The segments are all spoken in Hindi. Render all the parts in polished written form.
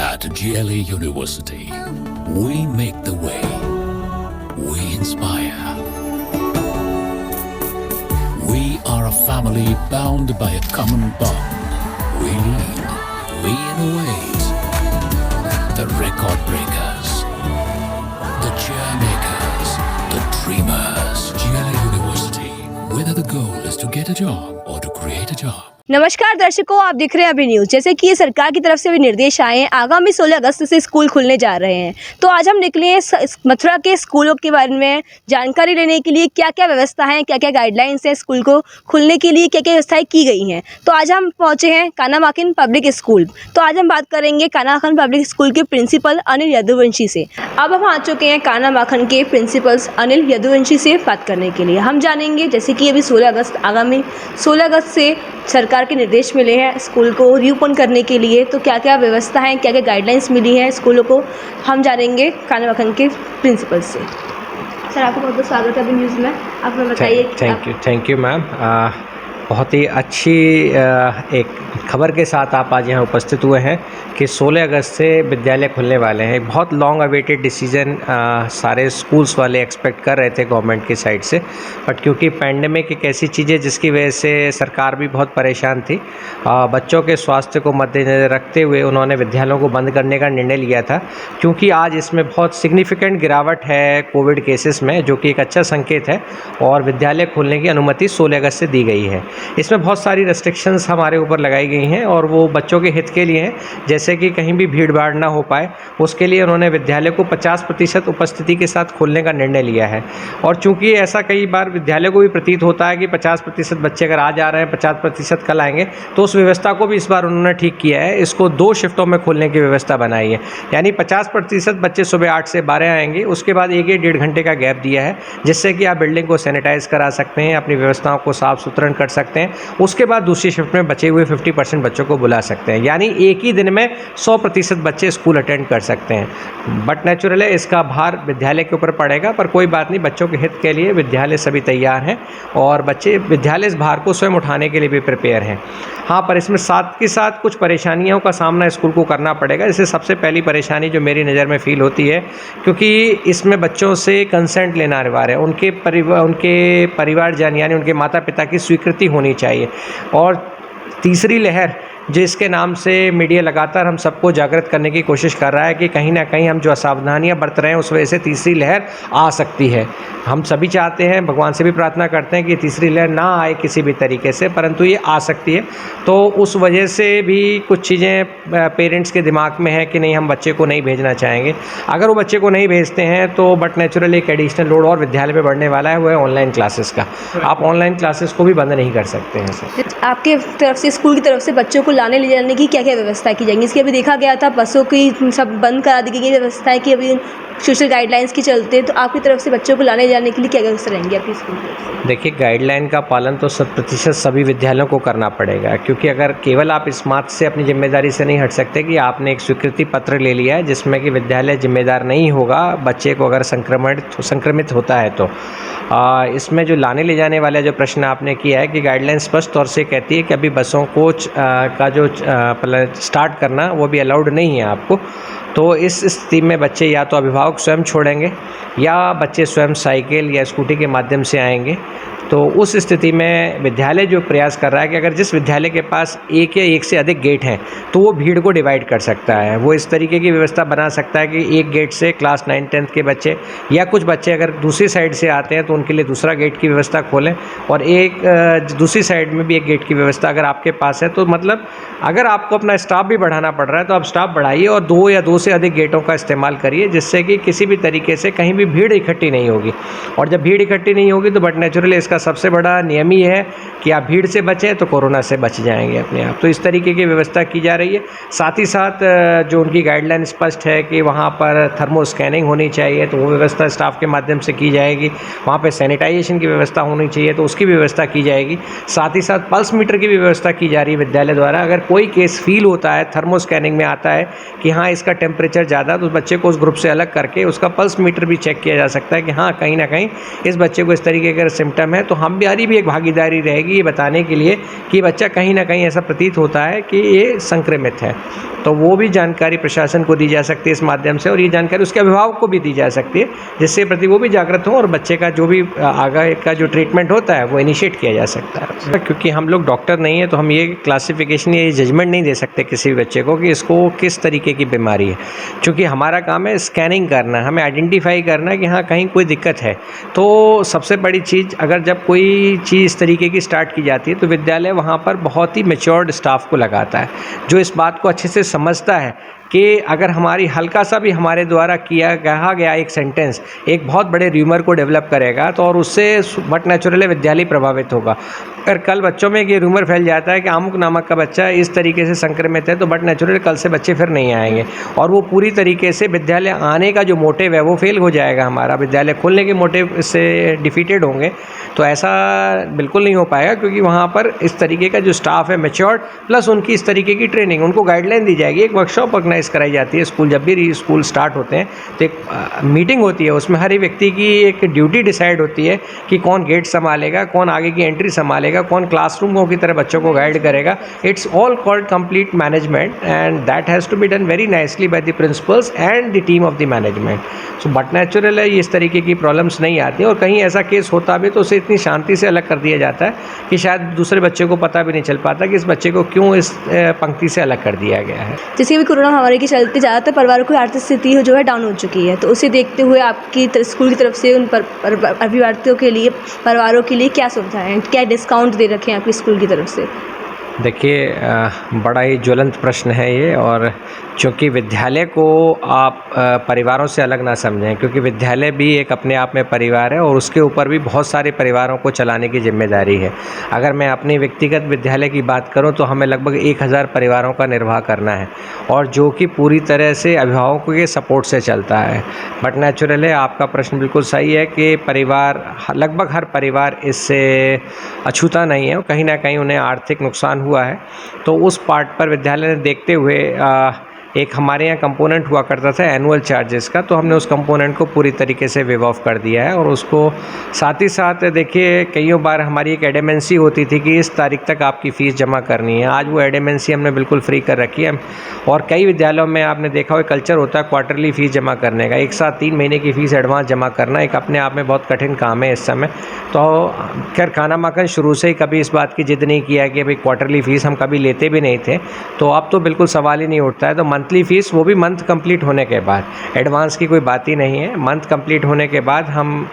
At GLA University, we make the way. We inspire. We are a family bound by a common bond. We lead. We innovate. The record breakers. The chair makers. The dreamers. GLA University. Whether the goal is to get a job or to create a job. नमस्कार दर्शकों, आप देख रहे हैं अभी न्यूज़। जैसे कि ये सरकार की तरफ से भी निर्देश आए हैं, आगामी 16 अगस्त से स्कूल खुलने जा रहे हैं। तो आज हम निकले हैं मथुरा के स्कूलों के बारे में जानकारी लेने के लिए, क्या क्या व्यवस्था है, क्या क्या गाइडलाइंस है स्कूल को खुलने के लिए, क्या क्या व्यवस्थाएं की गई हैं। तो आज हम पहुँचे हैं कानामाखन पब्लिक स्कूल। तो आज हम बात करेंगे कानामाखन पब्लिक स्कूल के प्रिंसिपल अनिल यदुवंशी से। अब हम आ चुके हैं कानामाखन के प्रिंसिपल्स अनिल यदुवंशी से बात करने के लिए। हम जानेंगे जैसे कि अभी आगामी 16 अगस्त से सरकार के निर्देश मिले हैं स्कूल को रीओपन करने के लिए, तो क्या क्या व्यवस्था है, क्या क्या गाइडलाइंस मिली हैं स्कूलों को, हम जानेंगे कानामाखन के प्रिंसिपल से। सर, आपको बहुत बहुत स्वागत है अभी न्यूज़ में। आप हमें बताइए। Thank you ma'am. बहुत ही अच्छी एक खबर के साथ आप आज यहाँ उपस्थित हुए हैं कि 16 अगस्त से विद्यालय खुलने वाले हैं। बहुत लॉन्ग अवेटेड डिसीजन सारे स्कूल्स वाले एक्सपेक्ट कर रहे थे गवर्नमेंट की साइड से, बट क्योंकि पैंडेमिक एक ऐसी चीज़ है जिसकी वजह से सरकार भी बहुत परेशान थी। बच्चों के स्वास्थ्य को मद्देनज़र रखते हुए उन्होंने विद्यालयों को बंद करने का निर्णय लिया था, क्योंकि आज इसमें बहुत सिग्निफिकेंट गिरावट है कोविड केसेस में, जो कि एक अच्छा संकेत है, और विद्यालय खोलने की अनुमति 16 अगस्त से दी गई है। इसमें बहुत सारी रेस्ट्रिक्शंस हमारे ऊपर लगाई गई हैं और वो बच्चों के हित के लिए हैं, जैसे कि कहीं भी भीड़ भाड़ ना हो पाए, उसके लिए उन्होंने विद्यालय को 50% उपस्थिति के साथ खोलने का निर्णय लिया है। और चूंकि ऐसा कई बार विद्यालय को भी प्रतीत होता है कि 50% बच्चे अगर आज आ रहे हैं, 50% कल आएंगे, तो उस व्यवस्था को भी इस बार उन्होंने ठीक किया है। इसको 2 शिफ्टों में खोलने की व्यवस्था बनाई है, यानी 50% बच्चे सुबह 8 से 12 आएंगे, उसके बाद 1-1.5 घंटे का गैप दिया है, जिससे कि आप बिल्डिंग को सैनिटाइज करा सकते हैं, अपनी व्यवस्थाओं को साफ सुथरा कर सकते हैं। उसके बाद दूसरी शिफ्ट में बचे हुए 50% बच्चों को बुला सकते हैं, यानी एक ही दिन में 100% बच्चे स्कूल अटेंड कर सकते हैं। बट नेचुरल है, इसका भार विद्यालय के ऊपर पड़ेगा, पर कोई बात नहीं, बच्चों के हित के लिए विद्यालय सभी तैयार हैं और बच्चे विद्यालय इस भार को स्वयं उठाने के लिए भी प्रिपेयर हैं। हाँ, पर इसमें साथ के साथ कुछ परेशानियों का सामना स्कूल को करना पड़ेगा। जैसे सबसे पहली परेशानी जो मेरी नज़र में फील होती है, क्योंकि इसमें बच्चों से कंसेंट लेना अनिवार्य है, उनके परिवारजन यानी उनके माता पिता की स्वीकृति होनी चाहिए। और तीसरी लहर जिसके नाम से मीडिया लगातार हम सबको जागृत करने की कोशिश कर रहा है कि कहीं ना कहीं हम जो असावधानियां बरत रहे हैं उस वजह से तीसरी लहर आ सकती है। हम सभी चाहते हैं, भगवान से भी प्रार्थना करते हैं कि तीसरी लहर ना आए किसी भी तरीके से, परंतु ये आ सकती है। तो उस वजह से भी कुछ चीज़ें पेरेंट्स के दिमाग में है कि नहीं, हम बच्चे को नहीं भेजना चाहेंगे। अगर वो बच्चे को नहीं भेजते हैं तो बट नेचुरली एक एडिशनल लोड और विद्यालय पर बढ़ने वाला है, वो है ऑनलाइन क्लासेस का। आप ऑनलाइन क्लासेस को भी बंद नहीं कर सकते हैं सर। आपके तरफ से, स्कूल की तरफ से बच्चों को लाने ले जाने की क्या क्या व्यवस्था की जाएंगी? इसकी अभी देखा गया था बसों की सब बंद करा दी गई व्यवस्था है कि अभी सोशल गाइडलाइंस की चलते, तो आपकी तरफ से बच्चों को लाने जाने के लिए क्या क्या व्यवस्था रहेंगी आपकी स्कूल की? देखिए, गाइडलाइन का पालन तो 100% सभी विद्यालयों को करना पड़ेगा, क्योंकि अगर केवल आप इस बात से अपनी जिम्मेदारी से नहीं हट सकते कि आपने एक स्वीकृति पत्र ले लिया है जिसमें कि विद्यालय जिम्मेदार नहीं होगा बच्चे को अगर संक्रमित होता है तो। इसमें जो लाने ले जाने वाला जो प्रश्न आपने किया है कि गाइडलाइन स्पष्ट तौर से कहती है कि अभी बसों को का जो स्टार्ट करना वो भी अलाउड नहीं है आपको। तो इस स्थिति में बच्चे या तो अभिभावक स्वयं छोड़ेंगे या बच्चे स्वयं साइकिल या स्कूटी के माध्यम से आएंगे। तो उस स्थिति में विद्यालय जो प्रयास कर रहा है कि अगर जिस विद्यालय के पास एक या एक से अधिक गेट हैं तो वो भीड़ को डिवाइड कर सकता है। वो इस तरीके की व्यवस्था बना सकता है कि एक गेट से क्लास 9-10 के बच्चे या कुछ बच्चे अगर दूसरी साइड से आते हैं तो उनके लिए दूसरा गेट की व्यवस्था खोलें, और एक दूसरी साइड में भी एक गेट की व्यवस्था अगर आपके पास है तो मतलब अगर आपको अपना स्टाफ भी बढ़ाना पड़ रहा है तो आप स्टाफ बढ़ाइए और 2 या 2 से अधिक गेटों का इस्तेमाल करिए, जिससे कि किसी भी तरीके से कहीं भी भीड़ इकट्ठी नहीं होगी। और जब भीड़ इकट्ठी नहीं होगी तो बट नेचुरली इसका सबसे बड़ा नियम ही है कि आप भीड़ से बचें तो कोरोना से बच जाएंगे अपने आप। तो इस तरीके की व्यवस्था की जा रही है। साथ ही साथ जो उनकी गाइडलाइन स्पष्ट है कि वहाँ पर थर्मो स्कैनिंग होनी चाहिए, तो वो व्यवस्था स्टाफ के माध्यम से की जाएगी। वहाँ पर सैनिटाइजेशन की व्यवस्था होनी चाहिए तो उसकी व्यवस्था की जाएगी। साथ ही साथ पल्स मीटर की भी व्यवस्था की जा रही है विद्यालय द्वारा। अगर कोई केस फील होता है, थर्मो स्कैनिंग में आता है कि हाँ इसका टेम्परेचर ज़्यादा, तो उस बच्चे को उस ग्रुप से अलग करके उसका पल्स मीटर भी चेक किया जा सकता है कि हाँ कहीं ना कहीं इस बच्चे को इस तरीके का सिम्टम है, तो हमारी भी एक भागीदारी रहेगी ये बताने के लिए कि बच्चा कहीं ना कहीं ऐसा प्रतीत होता है कि ये संक्रमित है, तो वो भी जानकारी प्रशासन को दी जा सकती है इस माध्यम से, और ये जानकारी उसके अभिभावक को भी दी जा सकती है, जिससे प्रति वो भी जागृत हों और बच्चे का जो भी आगे का जो ट्रीटमेंट होता है वो इनिशिएट किया जा सकता है। क्योंकि हम लोग डॉक्टर नहीं है तो हम ये क्लासिफिकेशन या ये जजमेंट नहीं दे सकते किसी भी बच्चे को कि इसको किस तरीके की बीमारी है, क्योंकि हमारा काम है स्कैनिंग करना, हमें आइडेंटिफाई करना कि हाँ कहीं कोई दिक्कत है। तो सबसे बड़ी चीज़, अगर जब कोई चीज़ इस तरीके की स्टार्ट की जाती है तो विद्यालय वहाँ पर बहुत ही मैच्योर्ड स्टाफ को लगाता है जो इस बात को अच्छे से समझता है कि अगर हमारी हल्का सा भी हमारे द्वारा कहा गया एक सेंटेंस एक बहुत बड़े र्यूमर को डेवलप करेगा तो और उससे बट नेचुरली विद्यालय प्रभावित होगा। अगर कल बच्चों में ये र्यूमर फैल जाता है कि अमुक नामक का बच्चा इस तरीके से संक्रमित है तो बट नेचुरली कल से बच्चे फिर नहीं आएंगे और वो पूरी तरीके से विद्यालय आने का जो मोटिव है वो फेल हो जाएगा, हमारा विद्यालय खोलने के मोटिव से डिफीटेड होंगे। तो ऐसा बिल्कुल नहीं हो पाएगा क्योंकि वहाँ पर इस तरीके का जो स्टाफ है मैच्योर्ड, प्लस उनकी इस तरीके की ट्रेनिंग, उनको गाइडलाइन दी जाएगी। एक वर्कशॉप ऑर्गेनाइज कराई जाती है स्कूल, जब भी स्कूल स्टार्ट होते हैं तो एक मीटिंग होती है, उसमें हर एक व्यक्ति की एक ड्यूटी डिसाइड होती है कि कौन गेट संभालेगा, कौन आगे की एंट्री संभालेगा, कौन क्लासरूमों की तरह बच्चों को गाइड करेगा। It's all called complete management and that has to be done very nicely by the principals and the team of the management. So but natural है, इस तरीके की प्रॉब्लम्स नहीं आती और कहीं ऐसा केस होता भी तो उसे इतनी शांति से अलग कर दिया जाता है कि शायद दूसरे बच्चे को पता भी नहीं चल पाता कि इस बच्चे को क्यों इस पंक्ति से अलग कर दिया गया है। जैसे भी कोरोना महामारी के चलते ज़्यादातर परिवारों की आर्थिक स्थिति जो है डाउन हो चुकी है, तो उसे देखते हुए आपकी स्कूल की तरफ से उन अभिभावकों के लिए, परिवारों के लिए क्या सुविधाएं हैं, क्या डिस्काउंट दे रखे हैं आपकी स्कूल की तरफ से? देखिए, बड़ा ही ज्वलंत प्रश्न है ये, और चूँकि विद्यालय को आप परिवारों से अलग ना समझें, क्योंकि विद्यालय भी एक अपने आप में परिवार है और उसके ऊपर भी बहुत सारे परिवारों को चलाने की जिम्मेदारी है। अगर मैं अपनी व्यक्तिगत विद्यालय की बात करूं तो हमें लगभग 1000 परिवारों का निर्वाह करना है और जो कि पूरी तरह से अभिभावकों के सपोर्ट से चलता है। बट नेचुरल है, आपका प्रश्न बिल्कुल सही है कि परिवार, लगभग हर परिवार इससे अछूता नहीं है और कहीं ना कहीं उन्हें आर्थिक नुकसान हुआ है। तो उस पार्ट पर विद्यालय ने देखते हुए एक हमारे यहाँ कंपोनेंट हुआ करता था एनुअल चार्जेस का, तो हमने उस कंपोनेंट को पूरी तरीके से वेव ऑफ कर दिया है। और उसको साथ ही साथ देखिए, कईयों बार हमारी एक एडेमेंसी होती थी कि इस तारीख तक आपकी फ़ीस जमा करनी है, आज वो एडेमेंसी हमने बिल्कुल फ्री कर रखी है। और कई विद्यालयों में आपने देखा हुआ कल्चर होता है क्वार्टरली फ़ीस जमा करने का, एक साथ 3 महीने की फ़ीस एडवांस जमा करना एक अपने आप में बहुत कठिन काम है इस समय। तो खैर, खाना माखन शुरू से ही कभी इस बात की जिद नहीं किया कि भाई क्वार्टरली फ़ीस हम कभी लेते भी नहीं थे, तो अब तो बिल्कुल सवाल ही नहीं उठता है। तो मंथली फ़ीस, वो भी मंथ कंप्लीट होने के बाद, एडवांस की कोई बात ही नहीं है। मंथ कंप्लीट होने के बाद हम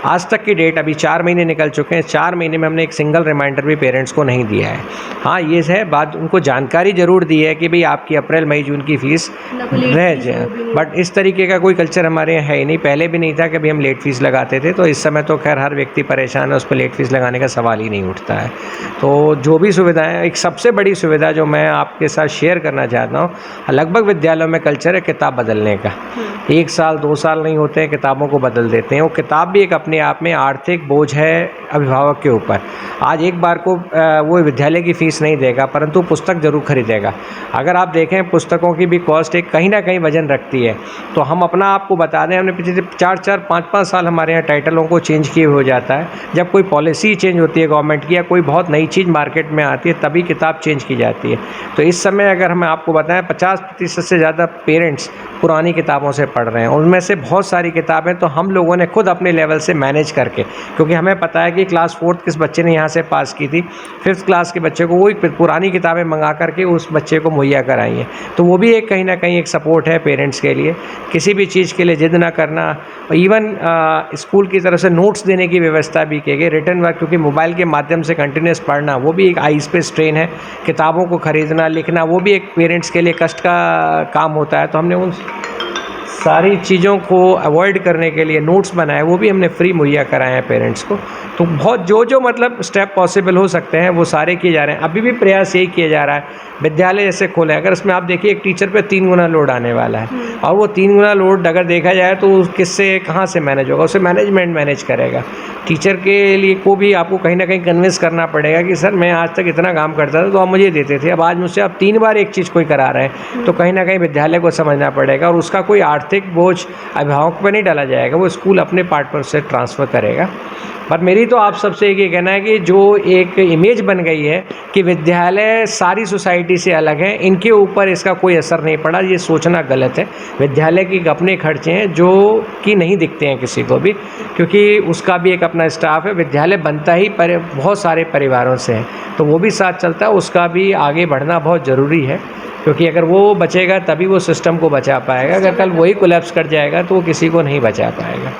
आज तक की डेट, अभी 4 महीने निकल चुके हैं, 4 महीने में हमने एक सिंगल रिमाइंडर भी पेरेंट्स को नहीं दिया है। हाँ, ये है बात, उनको जानकारी ज़रूर दी है कि भाई आपकी अप्रैल मई जून की फ़ीस रह जाए, बट इस तरीके का कोई कल्चर हमारे यहाँ है ही नहीं, पहले भी नहीं था कि भाई हम लेट फ़ीस लगाते थे। तो इस समय तो खैर हर व्यक्ति परेशान है, उस पर लेट फ़ीस लगाने का सवाल ही नहीं उठता है। तो जो भी सुविधाएँ, एक सबसे बड़ी सुविधा जो मैं आपके साथ शेयर करना चाहता हूँ, लगभग विद्यालयों में कल्चर है किताब बदलने का। 1 साल 2 साल नहीं होते हैं, किताबों को बदल देते हैं। वो किताब भी एक अपने आप में आर्थिक बोझ है अभिभावक के ऊपर। आज एक बार को वो विद्यालय की फ़ीस नहीं देगा, परंतु पुस्तक ज़रूर खरीदेगा। अगर आप देखें, पुस्तकों की भी कॉस्ट एक कहीं ना कहीं वजन रखती है। तो हम अपना आपको बता दें, हमने पिछले 4-4, 5-5 साल हमारे यहाँ टाइटलों को चेंज किए हो जाता है। जब कोई पॉलिसी चेंज होती है गवर्नमेंट की या कोई बहुत नई चीज़ मार्केट में आती है, तभी किताब चेंज की जाती है। तो इस समय अगर हम आपको बताएं, 50% से ज़्यादा पेरेंट्स पुरानी किताबों से पढ़ रहे हैं। उनमें से बहुत सारी किताबें तो हम लोगों ने खुद अपने लेवल से मैनेज करके, क्योंकि हमें पता है कि क्लास 4th किस बच्चे ने यहाँ से पास की थी, 5th क्लास के बच्चे को वही पुरानी किताबें मंगा करके उस बच्चे को मुहैया कराई हैं। तो वो भी एक कहीं ना कहीं एक सपोर्ट है पेरेंट्स के लिए। किसी भी चीज़ के लिए जिद ना करना। इवन स्कूल की तरफ से नोट्स देने की व्यवस्था भी की गई, रिटर्न वर्क, क्योंकि मोबाइल के माध्यम से कंटिन्यूस पढ़ना वो भी एक आईज पे स्ट्रेन है। किताबों को ख़रीदना, लिखना, वो भी एक पेरेंट्स के लिए कष्ट का काम होता है। तो हमने उन सारी चीज़ों को अवॉइड करने के लिए नोट्स बनाए, वो भी हमने फ्री मुहैया कराए हैं पेरेंट्स को। तो बहुत जो मतलब स्टेप पॉसिबल हो सकते हैं वो सारे किए जा रहे हैं। अभी भी प्रयास यही किया जा रहा है, विद्यालय जैसे खोले, अगर इसमें आप देखिए एक टीचर पे 3 गुना लोड आने वाला है, और वो 3 गुना लोड अगर देखा जाए तो किससे, कहाँ से मैनेज होगा, उसे मैनेजमेंट मैनेज करेगा। टीचर के लिए को भी आपको कहीं ना कहीं कन्विंस करना पड़ेगा कि सर मैं आज तक इतना काम करता था तो आप मुझे देते थे, अब आज मुझसे आप 3 बार एक चीज़ कोई करा रहे हैं, तो कहीं ना कहीं विद्यालय को समझना पड़ेगा और उसका कोई आर्थिक बोझ अभिभावक पर नहीं डाला जाएगा, वो स्कूल अपने पार्ट पर से ट्रांसफ़र करेगा। पर मेरी तो आप सबसे एक ये कहना है कि जो एक इमेज बन गई है कि विद्यालय सारी सोसाइटी से अलग है, इनके ऊपर इसका कोई असर नहीं पड़ा, ये सोचना गलत है। विद्यालय के अपने खर्चे हैं जो कि नहीं दिखते हैं किसी को भी, क्योंकि उसका भी एक अपना स्टाफ है। विद्यालय बनता ही बहुत सारे परिवारों से है, तो वो भी साथ चलता है, उसका भी आगे बढ़ना बहुत ज़रूरी है, क्योंकि अगर वो बचेगा तभी वो सिस्टम को बचा पाएगा। अगर कल वही कोलैप्स कर जाएगा तो वो किसी को नहीं बचा पाएगा।